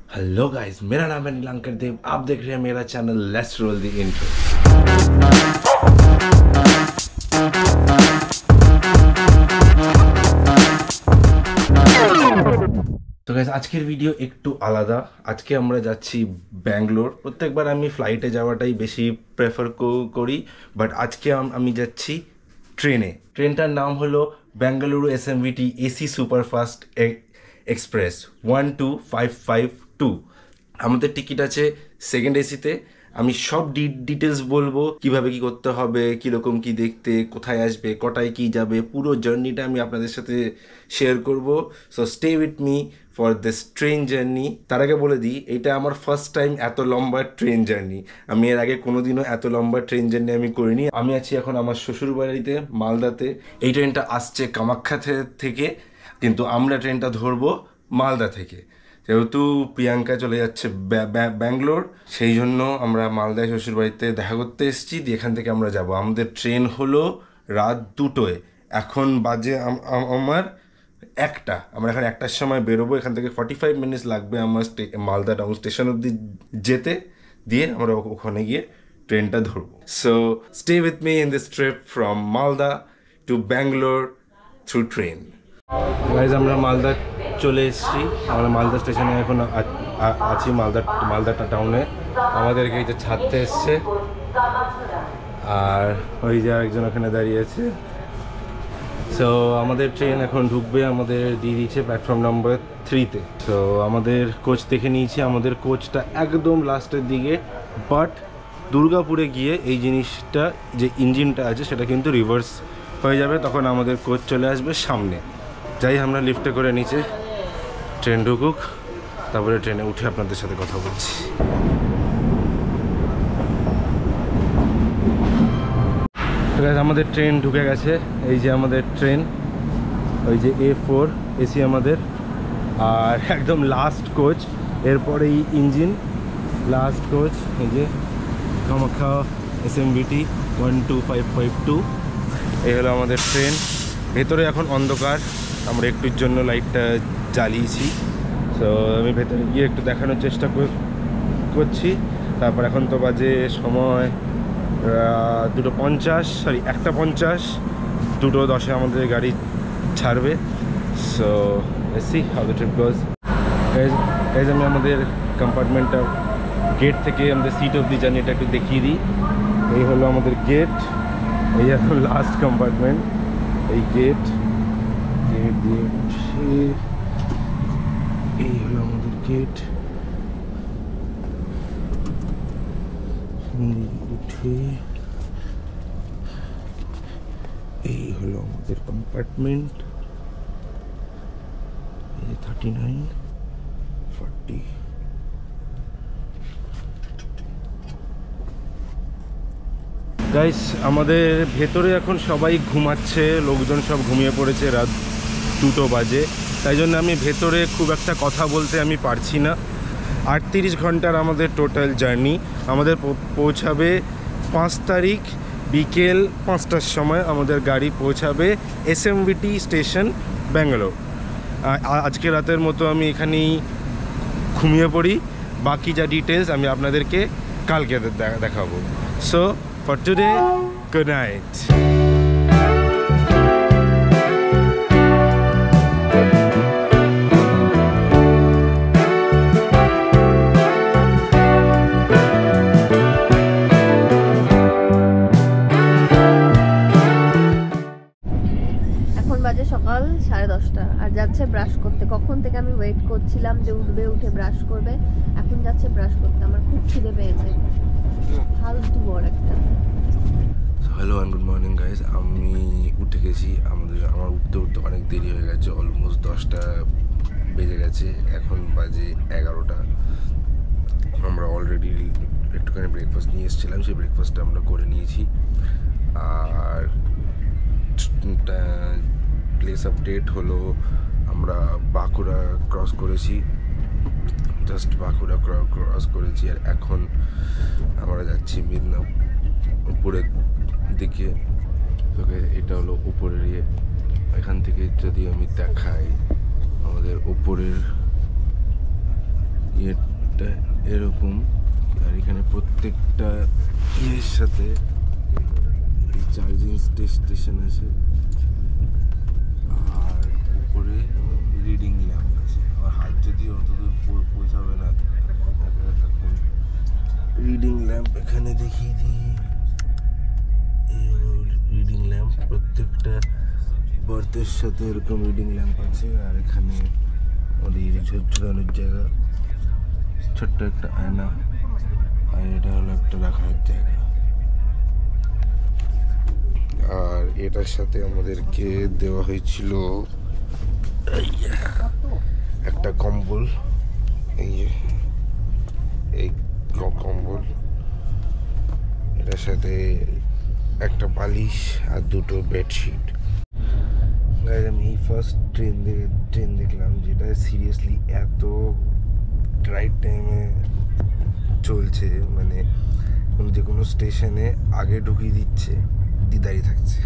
Hello guys, मेरा नाम है नीलांकर देव। आप देख रहे हैं मेरा channel let's roll the intro. তো গাইস, আজকের ভিডিও একটু আলাদা। আজকে আমরা যাচ্ছি ব্যাঙ্গালোর। প্রত্যেকবার আমি ফ্লাইটে যাওয়াটাই বেশি প্রেফার করি, বাট আজকে আমি যাচ্ছি ট্রেনে। ট্রেনটার নাম হলো Bengaluru SMVT AC superfast express 12552। আমাদের টিকিট আছে সেকেন্ড এসিতে। আমি সব ডিটেলস বলবো, কিভাবে কি করতে হবে, কীরকম কি দেখতে, কোথায় আসবে, কটায় কি যাবে, পুরো জার্নিটা আমি আপনাদের সাথে শেয়ার করব। So stay with me for this train journey. তার আগে বলে দিই, এটা আমার ফার্স্ট টাইম এত লম্বা ট্রেন জার্নি। আমি এর আগে কোনোদিনও এত লম্বা ট্রেন জার্নি আমি করিনি। আমি আছি এখন আমার শ্বশুর বাড়িতে মালদাতে। এই ট্রেনটা আসছে কামাখ্যা থেকে, কিন্তু আমরা ট্রেনটা ধরবো মালদা থেকে। যেহেতু প্রিয়াঙ্কা চলে যাচ্ছে ব্যাঙ্গালোর, সেই জন্য আমরা মালদায় শ্বশুরবাড়িতে দেখা করতে এসেছি। দিয়ে এখান থেকে আমরা যাব। আমাদের ট্রেন হলো রাত 2টোয়। এখন বাজে আমার 1টা। আমরা এখন 1টার সময় বেরোবো। এখান থেকে 45 মিনিটস লাগবে আমার মালদা টাউন স্টেশন অব্দি যেতে। দিয়ে আমরা ওখানে গিয়ে ট্রেনটা ধরবো। So stay with me in this trip from Malda to Bangalore through train. Guys, আমরা মালদা চলে এসেছি। আমরা মালদা স্টেশনে এখন আছি, মালদা টাউনে। আমাদেরকে এই যে ছাড়তে এসছে, আর ওই যে আরেকজন ওখানে দাঁড়িয়ে আছে। সো আমাদের ট্রেন এখন ঢুকবে। আমাদের দিয়ে দিয়েছে প্ল্যাটফর্ম নাম্বার 3-তে। সো আমাদের কোচ দেখে নিয়েছি। আমাদের কোচটা একদম লাস্টের দিকে, বাট দুর্গাপুরে গিয়ে এই জিনিসটা, যে ইঞ্জিনটা আছে সেটা কিন্তু রিভার্স হয়ে যাবে। তখন আমাদের কোচ চলে আসবে সামনে। যাই আমরা লিফটে করে নিচে, ট্রেন ঢুকুক, তারপরে ট্রেনে উঠে আপনাদের সাথে কথা বলছি। আমাদের ট্রেন ঢুকে গেছে। এই যে আমাদের ট্রেন, ওই যে A4 এসি আমাদের, আর একদম লাস্ট কোচ। এরপরে এই ইঞ্জিন, লাস্ট কোচ। এই যে কামাখ্যা এসএমভিটি 12552। এই হলো আমাদের ট্রেন। ভেতরে এখন অন্ধকার, আমরা একটুর জন্য লাইটটা জ্বালিয়েছি। সো আমি ভেতরে গিয়ে একটু দেখানোর চেষ্টা করছি। তারপর এখন তো বাজে সময় 1:50, 2:10 আমাদের গাড়ি ছাড়বে। So let's see how the trip goes. Guys, আমি আমাদের কম্পার্টমেন্টটা গেট থেকে আমাদের সিট অবধি জার্নিটা একটু দেখিয়ে দিই। এই হলো আমাদের গেট, এই হলো লাস্ট কম্পার্টমেন্ট। এই গেট দিয়ে উঠে, এই হলো আমাদের গেট। উঠে এই হলো আমাদের কম্পার্টমেন্ট, এই 39, 40। গাইস, আমাদের ভেতরে এখন সবাই ঘুমাচ্ছে, লোকজন সব ঘুমিয়ে পড়েছে। রাত 2টো বাজে, তাই জন্য আমি ভেতরে খুব একটা কথা বলতে আমি পারছি না। 38 ঘন্টার আমাদের টোটাল জার্নি। আমাদের পৌঁছাবে 5 তারিখ বিকেল 5টার সময় আমাদের গাড়ি পৌঁছাবে এসএমভিটি স্টেশন ব্যাঙ্গালোর। আজকে রাতের মতো আমি এখানেই ঘুমিয়ে পড়ি। বাকি যা ডিটেলস আমি আপনাদেরকে কালকে দেখাবো। So for today, good night. এখন বাজে সকাল 10:30 আর যাচ্ছে ব্রাশ করতে। কখন থেকে আমি ওয়েট করছিলাম যে উঠবে, উঠে ব্রাশ করবে। এখন যাচ্ছে ব্রাশ করতে। আমার খুব খিদে পেয়েছে, ফালতু বড় একটা। Hello and good morning guys. আমি উঠে গেছি। আমার উঠতে অনেক দেরি হয়ে গেছে। অলমোস্ট 10টা বেজে গেছে। এখন বাজে 11টা। আমরা অলরেডি একটুখানি ব্রেকফাস্ট নিয়ে এসেছিলাম, সেই ব্রেকফাস্টটা আমরা করে নিয়েছি। আর প্লেস আপডেট হলো, আমরা বাঁকুড়া ক্রস করেছি, জাস্ট বাঁকুড়া ক্রস করেছি। আর এখন আমরা যাচ্ছি উপরের দিকে। তোকে এটা হলো উপরের ইয়ে। এখান থেকে যদি আমি দেখাই, আমাদের উপরের এটা এরকম, আর এখানে প্রত্যেকটা ইয়ের সাথে চার্জিং স্টেশন আছে, আর উপরে রিডিং ল্যাম্প আছে। আমার হাত যদি অতদূর পৌঁছাবে না, এখন রিডিং ল্যাম্প এখানে দেখিয়ে দিই। এই হলো রিডিং ল্যাম্প, প্রত্যেকটা বার্থের সাথে এরকম রিডিং ল্যাম্প আছে। আর এখানে ওদের ঝোলানোর জায়গা, ছোট্ট একটা আয়না, আর এটা হলো একটা রাখার জায়গা। আর এটার সাথে আমাদেরকে দেওয়া হয়েছিল একটা কম্বল, এই কম্বল, এটার সাথে একটা বালিশ আর দুটো বেডশিট। আমি ফার্স্ট ট্রেন দেখলাম যেটা সিরিয়াসলি এত রাইট টাইমে চলছে, মানে যে কোনো স্টেশনে আগে ঢুকিয়ে দিচ্ছে, দাঁড়িয়ে থাকছে।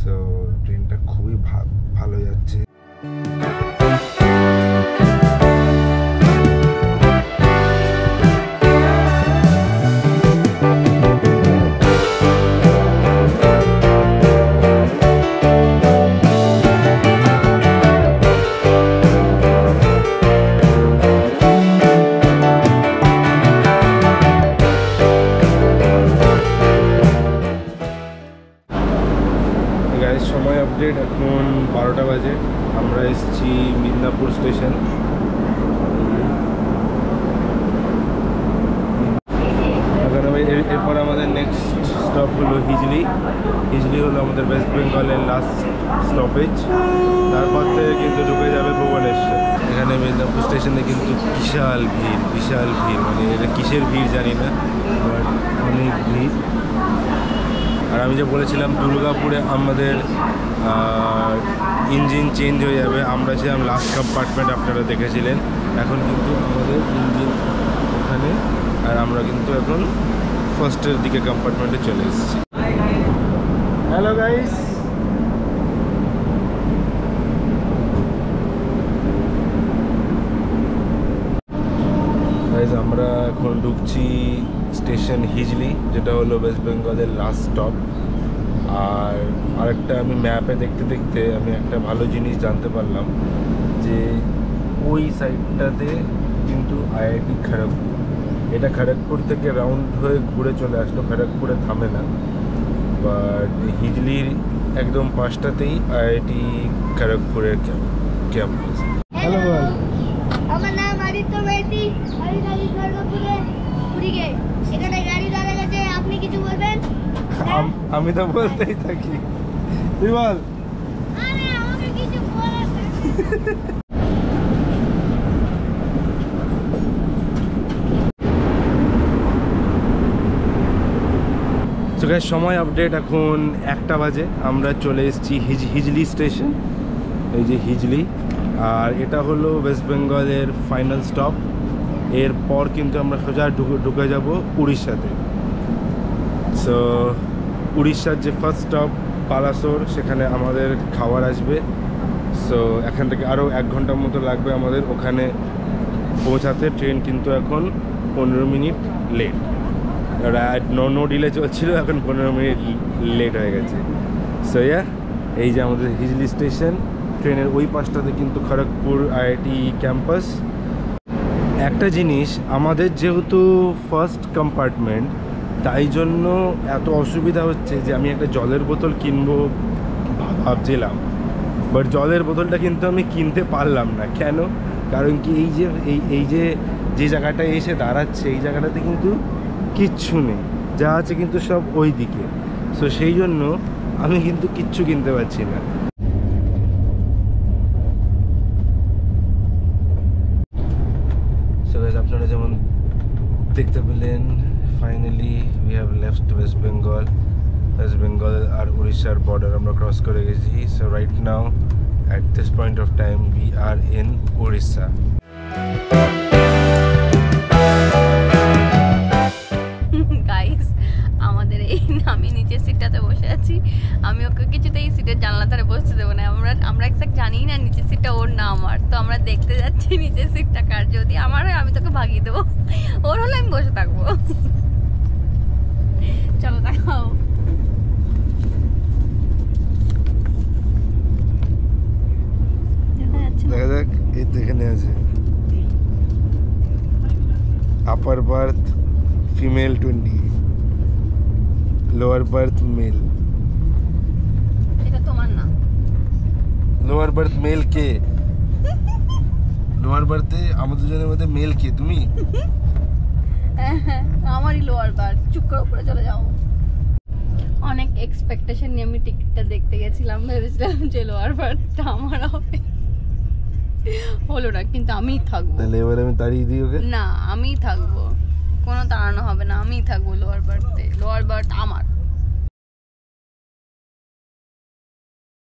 সো ট্রেনটা খুবই ভালো যাচ্ছে। সময় আপডেট, এখন 12টা বাজে। আমরা এসেছি মিদনাপুর স্টেশন। এরপর আমাদের নেক্সট স্টপ হলো হিজলি। হিজলি হলো আমাদের ওয়েস্ট বেঙ্গলের লাস্ট স্টপেজ। তারপর থেকে কিন্তু ঢুকে যাবে ভুবনেশ্বর। এখানে মিদনাপুর স্টেশনে কিন্তু বিশাল ভিড়, মানে এটা কিসের ভিড় জানি না, বাট অনেক ভিড়। আর আমি যে বলেছিলাম দুর্গাপুরে আমাদের ইঞ্জিন চেঞ্জ হয়ে যাবে, আমরা ছিলাম লাস্ট কম্পার্টমেন্ট, আপনারা দেখেছিলেন। এখন কিন্তু আমাদের ইঞ্জিন ওখানে, আর আমরা কিন্তু এখন ফার্স্টের দিকে কম্পার্টমেন্টে চলে এসেছি। হ্যালো গাইস, আমরা এখন ঢুকছি স্টেশন হিজলি, যেটা হলো ওয়েস্ট বেঙ্গলের লাস্ট স্টপ। আর আরেকটা আমি ম্যাপে দেখতে দেখতে আমি একটা ভালো জিনিস জানতে পারলাম যে ওই সাইডটাতে কিন্তু আইআইটি খড়গপুর। এটা খড়গপুর থেকে রাউন্ড হয়ে ঘুরে চলে আসলো, খড়গপুরে থামে না। বাট হিজলির একদম পাশটাতেই আইআইটি খড়গপুরের ক্যাম্পাস। হ্যালো বল। আমার নাম আদিত্য বেদি, আমি গাড়ি খড়গপুরে ঘুরি গে। এখানে গাড়ি দাঁড়িয়ে গেছে, আপনি কিছু বলবেন? আমি তো বলতেই থাকি, তুই বল। আরে আমাকে কিছু বলার নেই। সো গাইস, সময় আপডেট, এখন 1টা বাজে। আমরা চলে এসেছি হিজলি স্টেশন, এই যে হিজলি। আর এটা হলো ওয়েস্ট বেঙ্গলের ফাইনাল স্টপ। এরপর কিন্তু আমরা সোজা ঢুকে যাব উড়িষ্যাতে। সো উড়িষ্যার যে ফার্স্ট স্টপ বালাসোর, সেখানে আমাদের খাবার আসবে। সো এখান থেকে আরও 1 ঘন্টার মতো লাগবে আমাদের ওখানে পৌঁছাতে। ট্রেন কিন্তু এখন 15 মিনিট লেট, নো ডিলে চলছিল, এখন 15 মিনিট লেট হয়ে গেছে। সো এই যে আমাদের হিজলি স্টেশন। ট্রেনের ওই পাশটাতে কিন্তু খড়গপুর আইআইটি ক্যাম্পাস। একটা জিনিস, আমাদের যেহেতু ফার্স্ট কম্পার্টমেন্ট, তাই জন্য এত অসুবিধা হচ্ছে যে আমি একটা জলের বোতল কিনবো ভাবছিলাম, বাট জলের বোতলটা কিন্তু আমি কিনতে পারলাম না। কেন? কারণ কি, এই যে জায়গাটায় এসে দাঁড়াচ্ছে, এই জায়গাটাতে কিন্তু কিচ্ছু নেই, যা আছে কিন্তু সব ওই দিকে। সো সেই জন্য আমি কিন্তু কিচ্ছু কিনতে পারছি না। আপনারা যেমন দেখতে পেলেন, finally we have left West Bengal আর উড়িষ্যার বর্ডার আমরা ক্রস করে গেছি। So right now at this point of time we are in Orissa. Guys, আমাদের এই আমি নিচের সিটটাতে বসে আছি। আমি ওকে কিছুতেই সিটের জানলা ধারে বসতে দেবো না। আমরা এক্সাক্ট জানি না নিচের সিটটা ওর না আমার, তো আমরা দেখতে যাচ্ছি নিচের সিটটা কার। যদি আমার ভাগিয়ে দেবো, ওর হলে আমি বসে থাকবো। চলো দেখাও। দেখা যাক, এই তো এখানে আছে upper berth female 20, lower berth male. এটা তোমার না, লোয়ার বার্থ মেল কে? লোয়ার বার্থে আমাদের দুজনের মধ্যে মেল কে? তুমি? আমারই লোয়ার বার। চুপ করে উপরে চলে যাও। অনেক এক্সপেকটেশন নিয়ে আমি টিকিটটা দেখতে গেছিলাম, ভেবেছিলাম যে লোয়ার বার্থটা আমার হবে, হলো না, কিন্তু আমিই থাকবো। তাহলে এবার আমি দাঁড়িয়ে দিই ওকে। না, আমিই থাকবো, কোনো তাড়ানো হবে না, আমিই থাকবো লোয়ার বার্থে। লোয়ার বার্থ আমার।